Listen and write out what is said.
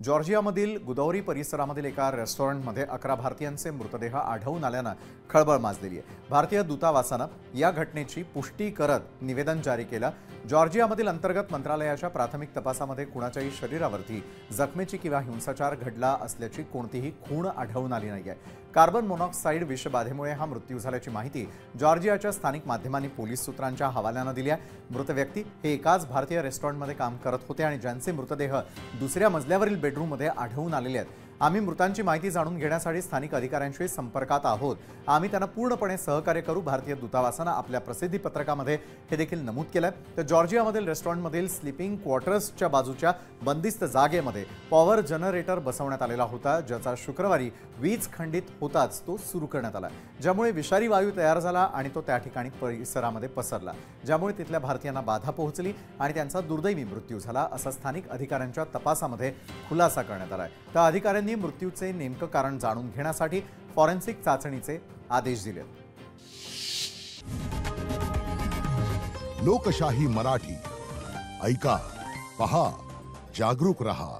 जॉर्जियामधील गुदौरी परिसरामधील एका रेस्टॉरंटमध्ये 11 भारतीयांचे मृतदेह आढळून आल्यानं खळबळ माजलेली आहे। भारतीय दूतावासानं या घटनेची पुष्टी करत निवेदन जारी केलं। जॉर्जियामधील अंतर्गत मंत्रालयाच्या प्राथमिक तपासामध्ये कुणाच्याही शरीरावरती जखमेची किंवा हिंसाचार घडला असल्याची कोणतीही खूण आढळून आली नाहीये। कार्बन मोनॉक्साईड विषबाधेमुळे हा मृत्यू झाल्याची माहिती जॉर्जियाच्या स्थानिक माध्यमांनी पोलीस सूत्रांच्या हवाल्यानं दिली आहे। मृत व्यक्ती हे एकाच भारतीय रेस्टॉरंटमध्ये काम करत होते आणि ज्यांचे मृतदेह दुसऱ्या मजल्यावरील बेडरूममध्ये आढळून आलेले आहेत। आम्ही मृतांची माहिती जाणून घेण्यासाठी स्थानिक अधिकाऱ्यांशी संपर्कात आहोत। आम्ही त्यांना पूर्णपणे सहकार्य करू। भारतीय दूतावासानं आपल्या प्रसिद्धी पत्रकामध्ये हे देखील नमूद केलंय। तर जॉर्जियामधील रेस्टॉरंटमधील स्लीपिंग क्वार्टर्सच्या बाजूच्या बंदिस्त जागेमध्ये पॉवर जनरेटर बसवण्यात आलेला होता, ज्याचा शुक्रवारी वीज खंडित होताच तो सुरू करण्यात आला, ज्यामुळे विषारी वायू तयार झाला आणि तो त्या ठिकाणी परिसरामध्ये पसरला, ज्यामुळे तिथल्या भारतीयांना बाधा पोहोचली आणि त्यांचा दुर्दैवी मृत्यू झाला, असा स्थानिक अधिकाऱ्यांच्या तपासामध्ये खुलासा करण्यात आला आहे। त्या अधिकाऱ्यांनी मृत्यूचे नेमकं कारण जाणून घेण्यासाठी फॉरेन्सिक चाचणीचे आदेश दिले। लोकशाही मराठी ऐका, पहा, जागरूक रहा।